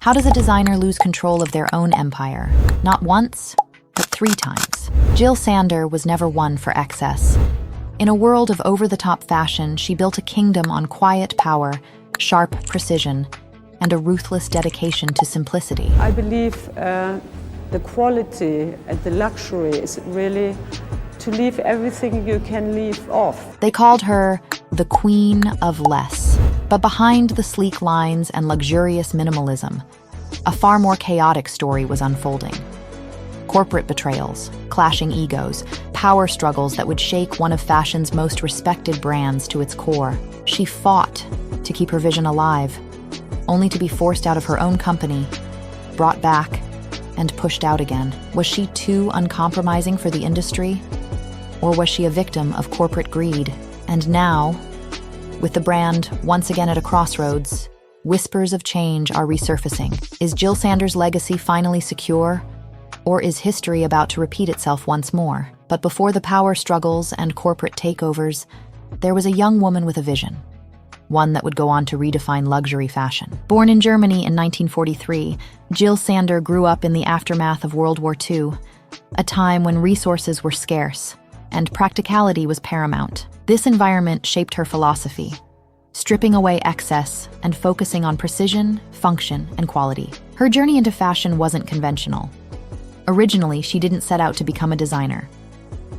How does a designer lose control of their own empire? Not once, but 3 times. Jil Sander was never one for excess. In a world of over-the-top fashion, she built a kingdom on quiet power, sharp precision, and a ruthless dedication to simplicity. I believe the quality and the luxury is really to leave everything you can leave off. They called her the Queen of Less. But behind the sleek lines and luxurious minimalism, a far more chaotic story was unfolding. Corporate betrayals, clashing egos, power struggles that would shake one of fashion's most respected brands to its core. She fought to keep her vision alive, only to be forced out of her own company, brought back, and pushed out again. Was she too uncompromising for the industry? Or was she a victim of corporate greed? And now, with the brand once again at a crossroads, whispers of change are resurfacing. Is Jil Sander's legacy finally secure? Or is history about to repeat itself once more? But before the power struggles and corporate takeovers, there was a young woman with a vision, one that would go on to redefine luxury fashion. Born in Germany in 1943, Jil Sander grew up in the aftermath of World War II, a time when resources were scarce and practicality was paramount. This environment shaped her philosophy, stripping away excess and focusing on precision, function, and quality. Her journey into fashion wasn't conventional. Originally, she didn't set out to become a designer.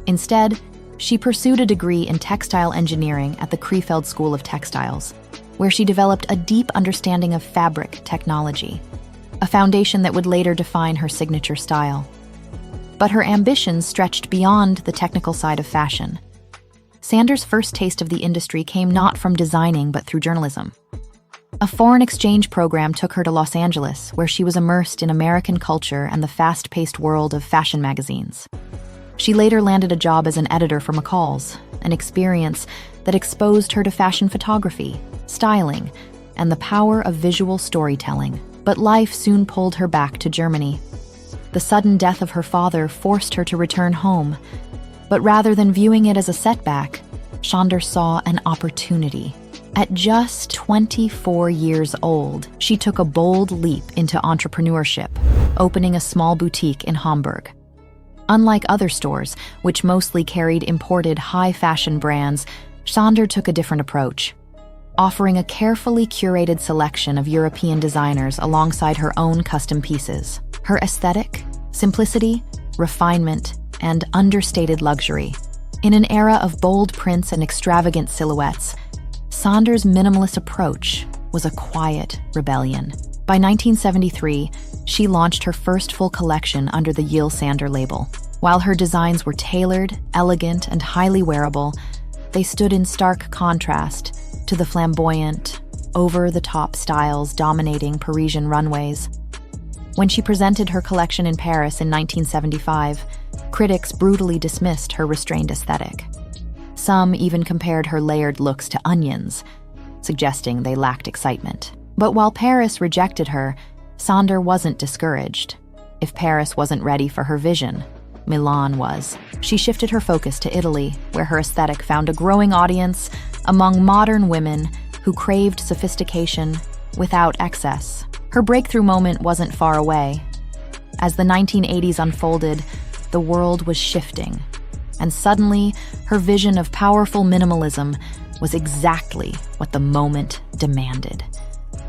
Instead, she pursued a degree in textile engineering at the Krefeld School of Textiles, where she developed a deep understanding of fabric technology, a foundation that would later define her signature style. But her ambitions stretched beyond the technical side of fashion. Sander's first taste of the industry came not from designing, but through journalism. A foreign exchange program took her to Los Angeles, where she was immersed in American culture and the fast-paced world of fashion magazines. She later landed a job as an editor for McCall's, an experience that exposed her to fashion photography, styling, and the power of visual storytelling. But life soon pulled her back to Germany. The sudden death of her father forced her to return home. But rather than viewing it as a setback, Sander saw an opportunity. At just 24 years old, she took a bold leap into entrepreneurship, opening a small boutique in Hamburg. Unlike other stores, which mostly carried imported high-fashion brands, Sander took a different approach, offering a carefully curated selection of European designers alongside her own custom pieces. Her aesthetic, simplicity, refinement, and understated luxury. In an era of bold prints and extravagant silhouettes, Sander's minimalist approach was a quiet rebellion. By 1973, she launched her first full collection under the Jil Sander label. While her designs were tailored, elegant, and highly wearable, they stood in stark contrast to the flamboyant, over-the-top styles dominating Parisian runways. When she presented her collection in Paris in 1975, critics brutally dismissed her restrained aesthetic. Some even compared her layered looks to onions, suggesting they lacked excitement. But while Paris rejected her, Sander wasn't discouraged. If Paris wasn't ready for her vision, Milan was. She shifted her focus to Italy, where her aesthetic found a growing audience among modern women who craved sophistication without excess. Her breakthrough moment wasn't far away. As the 1980s unfolded, the world was shifting, and suddenly, her vision of powerful minimalism was exactly what the moment demanded.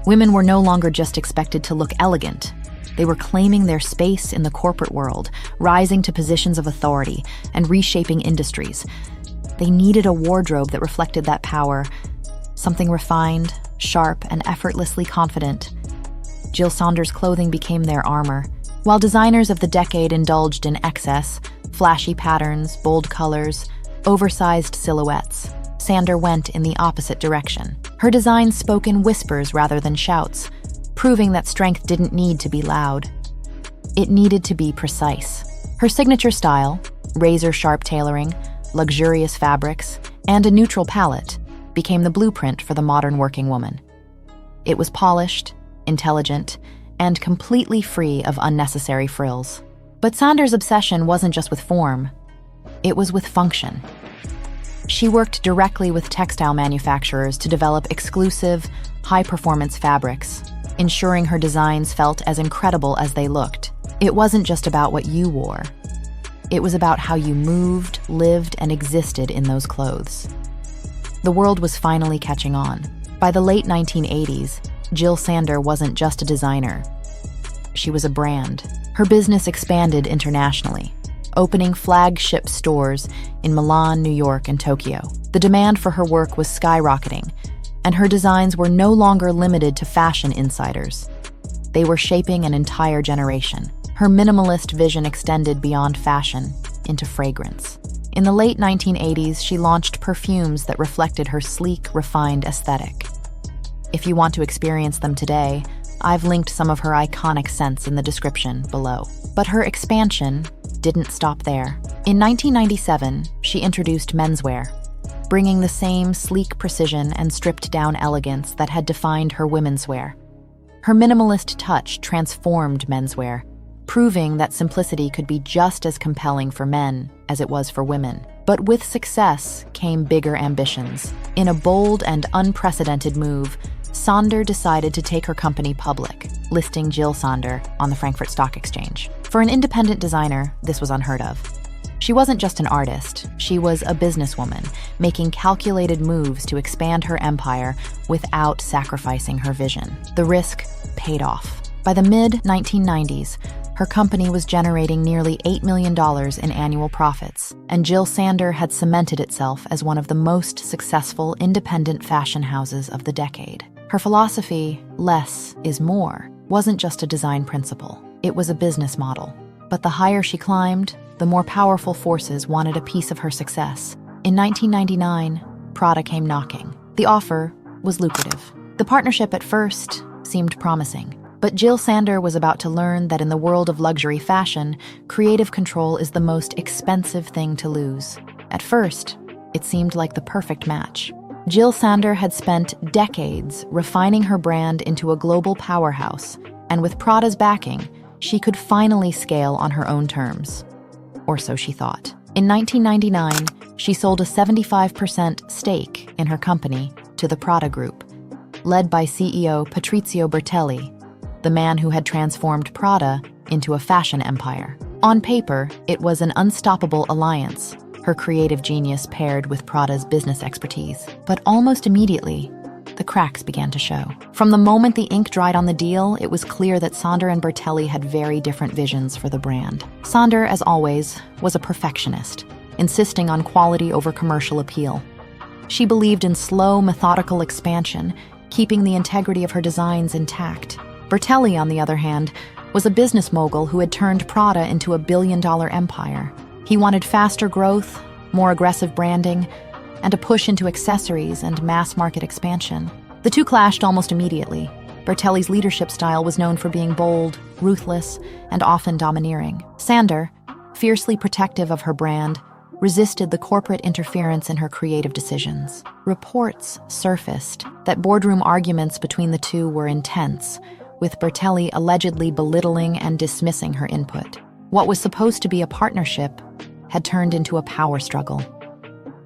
Women were no longer just expected to look elegant. They were claiming their space in the corporate world, rising to positions of authority, and reshaping industries. They needed a wardrobe that reflected that power, something refined, sharp, and effortlessly confident. Jil Sander's clothing became their armor. While designers of the decade indulged in excess, flashy patterns, bold colors, oversized silhouettes, Sander went in the opposite direction. Her designs spoke in whispers rather than shouts, proving that strength didn't need to be loud. It needed to be precise. Her signature style, razor-sharp tailoring, luxurious fabrics, and a neutral palette became the blueprint for the modern working woman. It was polished, intelligent, and completely free of unnecessary frills. But Sander's obsession wasn't just with form, it was with function. She worked directly with textile manufacturers to develop exclusive, high-performance fabrics, ensuring her designs felt as incredible as they looked. It wasn't just about what you wore. It was about how you moved, lived, and existed in those clothes. The world was finally catching on. By the late 1980s, Jil Sander wasn't just a designer. She was a brand. Her business expanded internationally, opening flagship stores in Milan, New York, and Tokyo. The demand for her work was skyrocketing, and her designs were no longer limited to fashion insiders. They were shaping an entire generation. Her minimalist vision extended beyond fashion into fragrance. In the late 1980s, she launched perfumes that reflected her sleek, refined aesthetic. If you want to experience them today, I've linked some of her iconic scents in the description below. But her expansion didn't stop there. In 1997, she introduced menswear, bringing the same sleek precision and stripped-down elegance that had defined her women's wear. Her minimalist touch transformed menswear, proving that simplicity could be just as compelling for men as it was for women. But with success came bigger ambitions. In a bold and unprecedented move, Sander decided to take her company public, listing Jil Sander on the Frankfurt Stock Exchange. For an independent designer, this was unheard of. She wasn't just an artist, she was a businesswoman, making calculated moves to expand her empire without sacrificing her vision. The risk paid off. By the mid-1990s, her company was generating nearly $8 million in annual profits, and Jil Sander had cemented itself as one of the most successful independent fashion houses of the decade. Her philosophy, less is more, wasn't just a design principle. It was a business model. But the higher she climbed, the more powerful forces wanted a piece of her success. In 1999, Prada came knocking. The offer was lucrative. The partnership at first seemed promising. But Jil Sander was about to learn that in the world of luxury fashion, creative control is the most expensive thing to lose. At first, it seemed like the perfect match. Jil Sander had spent decades refining her brand into a global powerhouse, and with Prada's backing, she could finally scale on her own terms. Or so she thought. In 1999, she sold a 75% stake in her company to the Prada Group, led by CEO Patrizio Bertelli, the man who had transformed Prada into a fashion empire. On paper, it was an unstoppable alliance, her creative genius paired with Prada's business expertise. But almost immediately, the cracks began to show. From the moment the ink dried on the deal, it was clear that Sander and Bertelli had very different visions for the brand. Sander, as always, was a perfectionist, insisting on quality over commercial appeal. She believed in slow, methodical expansion, keeping the integrity of her designs intact. Bertelli, on the other hand, was a business mogul who had turned Prada into a billion-dollar empire. He wanted faster growth, more aggressive branding, and a push into accessories and mass-market expansion. The two clashed almost immediately. Bertelli's leadership style was known for being bold, ruthless, and often domineering. Sander, fiercely protective of her brand, resisted the corporate interference in her creative decisions. Reports surfaced that boardroom arguments between the two were intense, with Bertelli allegedly belittling and dismissing her input. What was supposed to be a partnership had turned into a power struggle,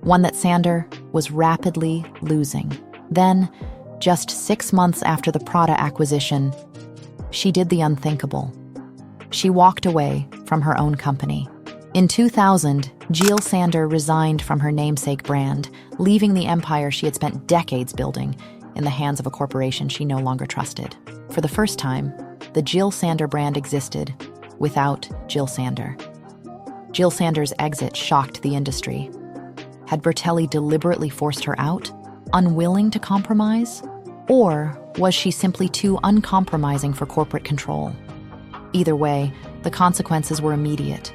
one that Sander was rapidly losing. Then, just 6 months after the Prada acquisition, she did the unthinkable. She walked away from her own company. In 2000, Jil Sander resigned from her namesake brand, leaving the empire she had spent decades building in the hands of a corporation she no longer trusted. For the first time, the Jil Sander brand existed without Jil Sander. Jil Sander's exit shocked the industry. Had Bertelli deliberately forced her out, unwilling to compromise? Or was she simply too uncompromising for corporate control? Either way, the consequences were immediate.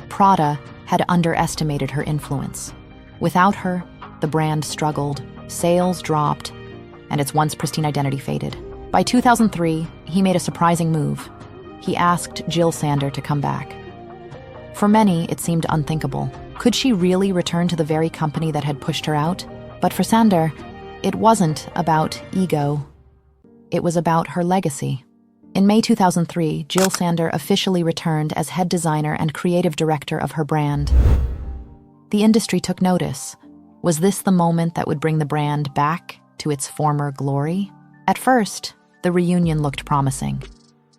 Prada had underestimated her influence. Without her, the brand struggled, sales dropped, and its once pristine identity faded. By 2003, he made a surprising move. He asked Jil Sander to come back. For many, it seemed unthinkable. Could she really return to the very company that had pushed her out? But for Sander, it wasn't about ego. It was about her legacy. In May 2003, Jil Sander officially returned as head designer and creative director of her brand. The industry took notice. Was this the moment that would bring the brand back to its former glory? At first, the reunion looked promising.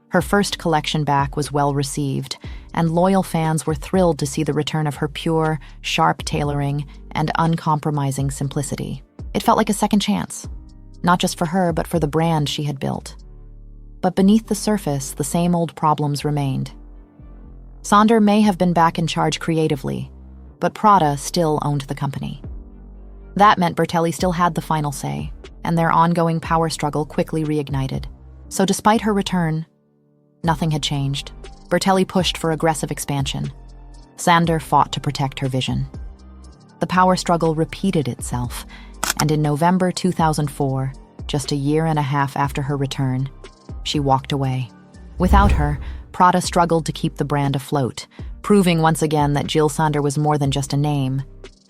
Her first collection back was well received, and loyal fans were thrilled to see the return of her pure, sharp tailoring and uncompromising simplicity. It felt like a second chance, not just for her, but for the brand she had built. But beneath the surface, the same old problems remained. Sander may have been back in charge creatively, but Prada still owned the company. That meant Bertelli still had the final say, and their ongoing power struggle quickly reignited. So despite her return, nothing had changed. Bertelli pushed for aggressive expansion. Sander fought to protect her vision. The power struggle repeated itself, and in November 2004, just a year and a half after her return, she walked away. Without her, Prada struggled to keep the brand afloat, proving once again that Jil Sander was more than just a name.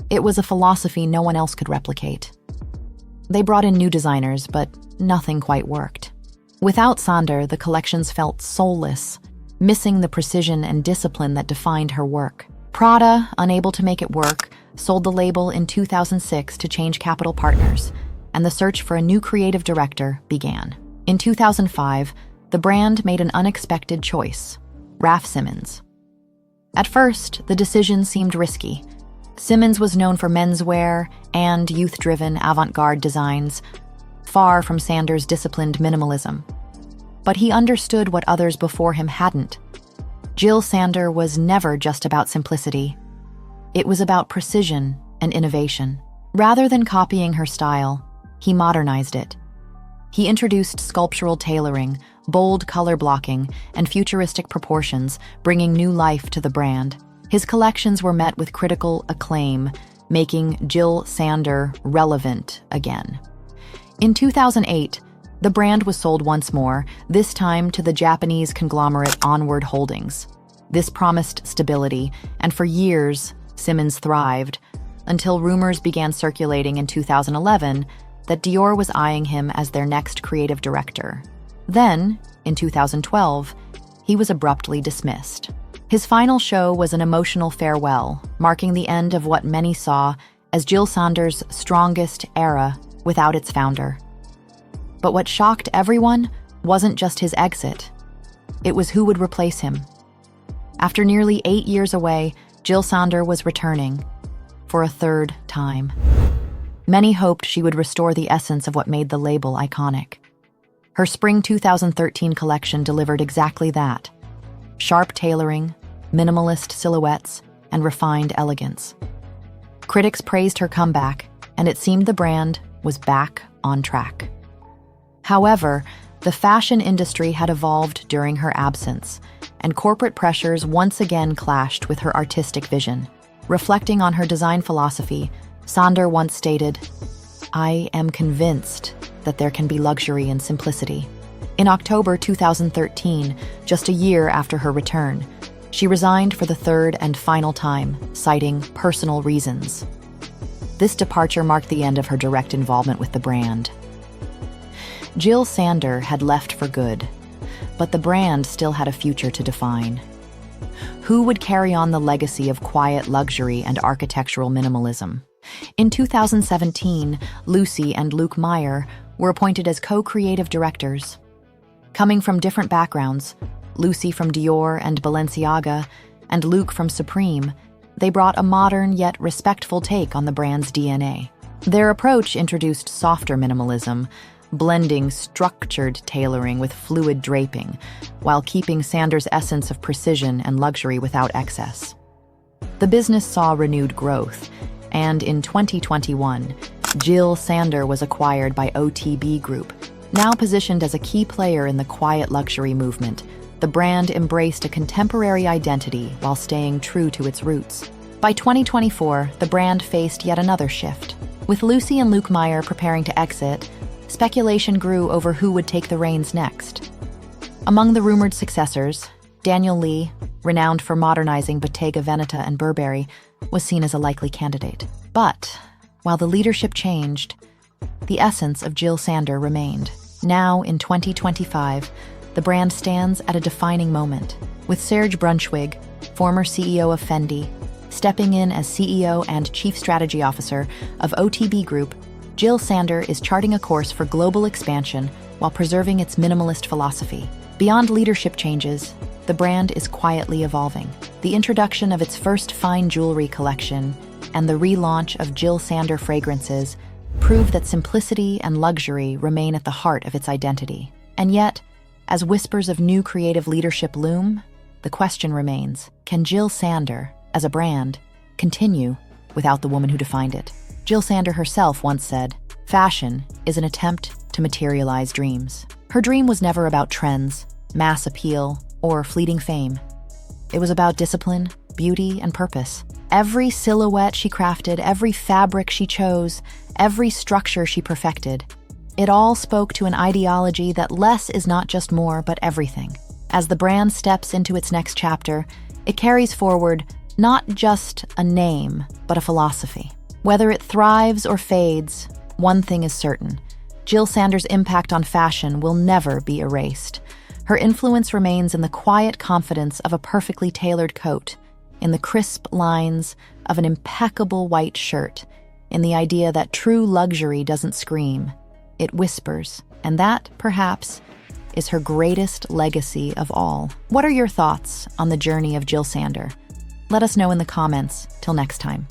It was a philosophy no one else could replicate. They brought in new designers, but nothing quite worked. Without Sander, the collections felt soulless, missing the precision and discipline that defined her work. Prada, unable to make it work, sold the label in 2006 to Change Capital Partners, and the search for a new creative director began. In 2005, the brand made an unexpected choice: Raf Simons. At first, the decision seemed risky. Simons was known for menswear and youth-driven avant-garde designs, far from Sander's disciplined minimalism. But he understood what others before him hadn't. Jil Sander was never just about simplicity. It was about precision and innovation. Rather than copying her style, he modernized it. He introduced sculptural tailoring, bold color blocking, and futuristic proportions, bringing new life to the brand. His collections were met with critical acclaim, making Jil Sander relevant again. In 2008, the brand was sold once more, this time to the Japanese conglomerate Onward Holdings. This promised stability, and for years, Simons thrived, until rumors began circulating in 2011 that Dior was eyeing him as their next creative director. Then, in 2012, he was abruptly dismissed. His final show was an emotional farewell, marking the end of what many saw as Jil Sander's strongest era without its founder. But what shocked everyone wasn't just his exit. It was who would replace him. After nearly 8 years away, Jil Sander was returning for a third time. Many hoped she would restore the essence of what made the label iconic. Her spring 2013 collection delivered exactly that: sharp tailoring, minimalist silhouettes, and refined elegance. Critics praised her comeback, and it seemed the brand was back on track. However, the fashion industry had evolved during her absence, and corporate pressures once again clashed with her artistic vision. Reflecting on her design philosophy, Sander once stated, "I am convinced that there can be luxury in simplicity." In October 2013, just a year after her return, she resigned for the third and final time, citing personal reasons. This departure marked the end of her direct involvement with the brand. Jil Sander had left for good, but the brand still had a future to define. Who would carry on the legacy of quiet luxury and architectural minimalism? In 2017, Lucy and Luke Meyer were appointed as co-creative directors. Coming from different backgrounds, Lucy from Dior and Balenciaga, and Luke from Supreme, they brought a modern yet respectful take on the brand's DNA. Their approach introduced softer minimalism, blending structured tailoring with fluid draping, while keeping Sander's essence of precision and luxury without excess. The business saw renewed growth, and in 2021, Jil Sander was acquired by OTB Group. Now positioned as a key player in the quiet luxury movement, the brand embraced a contemporary identity while staying true to its roots. By 2024, the brand faced yet another shift. With Lucy and Luke Meyer preparing to exit, speculation grew over who would take the reins next. Among the rumored successors, Daniel Lee, renowned for modernizing Bottega Veneta and Burberry, was seen as a likely candidate. But while the leadership changed, the essence of Jil Sander remained. Now, in 2025, the brand stands at a defining moment, with Serge Brunschwig, former CEO of Fendi, stepping in as CEO and Chief Strategy Officer of OTB Group. Jil Sander is charting a course for global expansion while preserving its minimalist philosophy. Beyond leadership changes, the brand is quietly evolving. The introduction of its first fine jewelry collection and the relaunch of Jil Sander fragrances prove that simplicity and luxury remain at the heart of its identity. And yet, as whispers of new creative leadership loom, the question remains, can Jil Sander, as a brand, continue without the woman who defined it? Jil Sander herself once said, "Fashion is an attempt to materialize dreams." Her dream was never about trends, mass appeal, or fleeting fame. It was about discipline, beauty, and purpose. Every silhouette she crafted, every fabric she chose, every structure she perfected, it all spoke to an ideology that less is not just more, but everything. As the brand steps into its next chapter, it carries forward not just a name, but a philosophy. Whether it thrives or fades, one thing is certain: Jil Sander's impact on fashion will never be erased. Her influence remains in the quiet confidence of a perfectly tailored coat, in the crisp lines of an impeccable white shirt, in the idea that true luxury doesn't scream, it whispers, and that, perhaps, is her greatest legacy of all. What are your thoughts on the journey of Jil Sander? Let us know in the comments. Till next time.